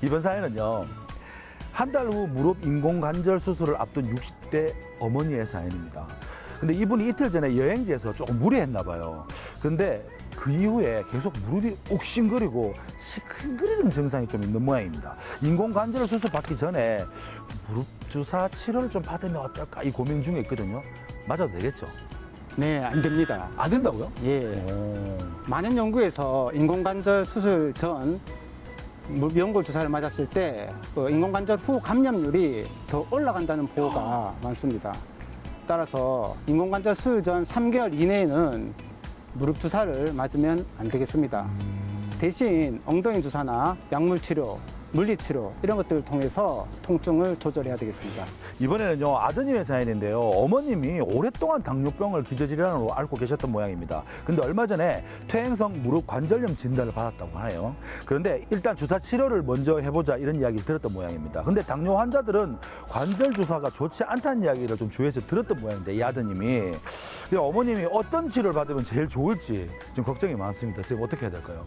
이번 사연은요, 한 달 후 무릎 인공관절 수술을 앞둔 60대 어머니의 사연입니다. 근데 이분이 이틀 전에 여행지에서 조금 무리했나 봐요. 근데 그 이후에 계속 무릎이 욱신거리고 시큰거리는 증상이 좀 있는 모양입니다. 인공관절 수술 받기 전에 무릎 주사 치료를 좀 받으면 어떨까 이 고민 중에 있거든요. 맞아도 되겠죠? 네, 안 됩니다. 안 된다고요? 예. 많은 연구에서 인공관절 수술 전 연골 주사를 맞았을 때 인공관절 후 감염률이 더 올라간다는 보고가 많습니다. 따라서 인공관절 수술 전 3개월 이내에는 무릎 주사를 맞으면 안 되겠습니다. 대신 엉덩이 주사나 약물 치료, 물리치료 이런 것들을 통해서 통증을 조절해야 되겠습니다. 이번에는요, 아드님의 사연인데요. 어머님이 오랫동안 당뇨병을 기저질환으로 앓고 계셨던 모양입니다. 근데 얼마 전에 퇴행성 무릎 관절염 진단을 받았다고 하네요. 그런데 일단 주사 치료를 먼저 해보자 이런 이야기를 들었던 모양입니다. 근데 당뇨 환자들은 관절 주사가 좋지 않다는 이야기를 좀 주위에서 들었던 모양인데, 이 아드님이 어머님이 어떤 치료를 받으면 제일 좋을지 좀 걱정이 많습니다. 선생님, 어떻게 해야 될까요?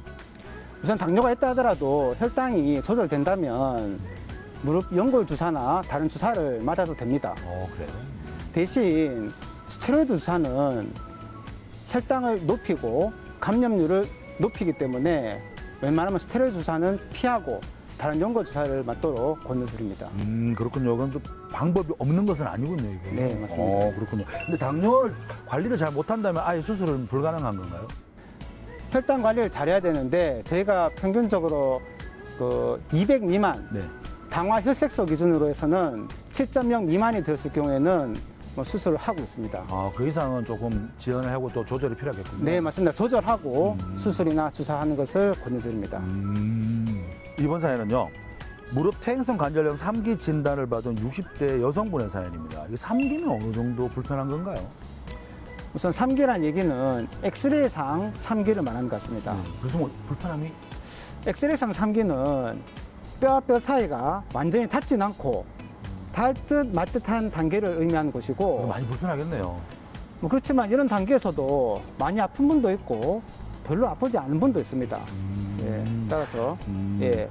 우선 당뇨가 있다 하더라도 혈당이 조절된다면 무릎 연골 주사나 다른 주사를 맞아도 됩니다. 그래요? 대신 스테로이드 주사는 혈당을 높이고 감염률을 높이기 때문에 웬만하면 스테로이드 주사는 피하고 다른 연골 주사를 맞도록 권유드립니다. 그렇군요. 그럼 또 방법이 없는 것은 아니군요, 이게. 네, 맞습니다. 그렇군요. 근데 당뇨 관리를 잘 못한다면 아예 수술은 불가능한 건가요? 혈당 관리를 잘해야 되는데 저희가 평균적으로 200 미만 네. 당화 혈색소 기준으로 해서는 7.0 미만이 되었을 경우에는 수술을 하고 있습니다. 그 이상은 조금 지연을 하고 또 조절이 필요하겠군요. 네, 맞습니다. 조절하고 수술이나 주사하는 것을 권유드립니다. 이번 사연은요, 무릎 퇴행성 관절염 3기 진단을 받은 60대 여성분의 사연입니다. 이게 3기면 어느 정도 불편한 건가요? 우선 3기란 얘기는 엑스레이상 3기를 말하는 것 같습니다. 그래서 뭐 불편함이? 엑스레이상 3기는 뼈와 뼈 사이가 완전히 닿진 않고 닿을 듯 말 듯한 단계를 의미하는 것이고, 많이 불편하겠네요. 그렇지만 이런 단계에서도 많이 아픈 분도 있고 별로 아프지 않은 분도 있습니다. 예, 따라서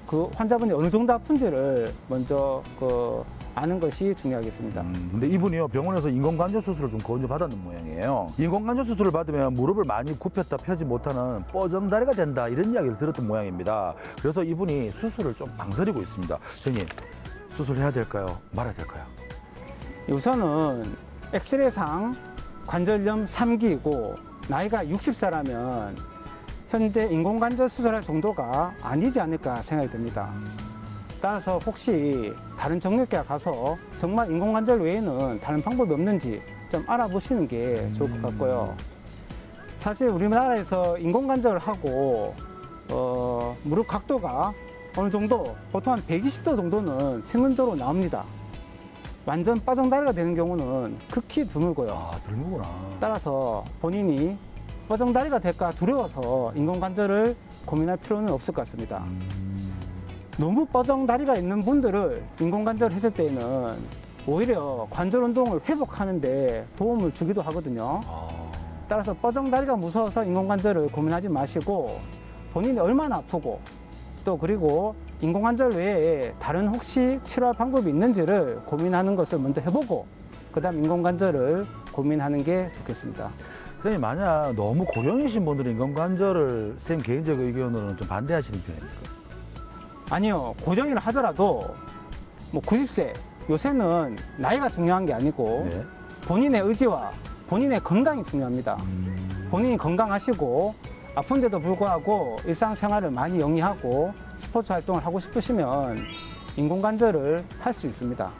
그 환자분이 어느 정도 아픈지를 먼저 아는 것이 중요하겠습니다. 근데 이분이요, 병원에서 인공관절 수술을 좀 건조 받았는 모양이에요. 인공관절 수술을 받으면 무릎을 많이 굽혔다 펴지 못하는 뻐정다리가 된다 이런 이야기를 들었던 모양입니다. 그래서 이분이 수술을 좀 망설이고 있습니다. 선생님, 수술해야 될까요? 말아야 될까요? 우선은 엑스레이상 관절염 3기이고 나이가 60세라면 현재 인공관절 수술할 정도가 아니지 않을까 생각이 듭니다. 따라서 혹시 다른 정형외과 가서 정말 인공관절 외에는 다른 방법이 없는지 좀 알아보시는 게 좋을 것 같고요. 사실 우리나라에서 인공관절을 하고 무릎 각도가 어느 정도 보통 한 120도 정도는 평균적으로 나옵니다. 완전 빠정다리가 되는 경우는 극히 드물고요. 드물구나. 따라서 본인이 빠정다리가 될까 두려워서 인공관절을 고민할 필요는 없을 것 같습니다. 너무 뻐정다리가 있는 분들을 인공관절을 했을 때는 오히려 관절 운동을 회복하는데 도움을 주기도 하거든요. 따라서 뻐정다리가 무서워서 인공관절을 고민하지 마시고 본인이 얼마나 아프고 또 그리고 인공관절 외에 다른 혹시 치료할 방법이 있는지를 고민하는 것을 먼저 해보고 그다음 인공관절을 고민하는 게 좋겠습니다. 선생님, 만약 너무 고령이신 분들은 인공관절을 선생님 개인적 의견으로는 좀 반대하시는 편입니까? 아니요, 고령이라 하더라도 90세 요새는 나이가 중요한 게 아니고 네. 본인의 의지와 본인의 건강이 중요합니다. 본인이 건강하시고 아픈데도 불구하고 일상생활을 많이 영위하고 스포츠 활동을 하고 싶으시면 인공관절을 할 수 있습니다.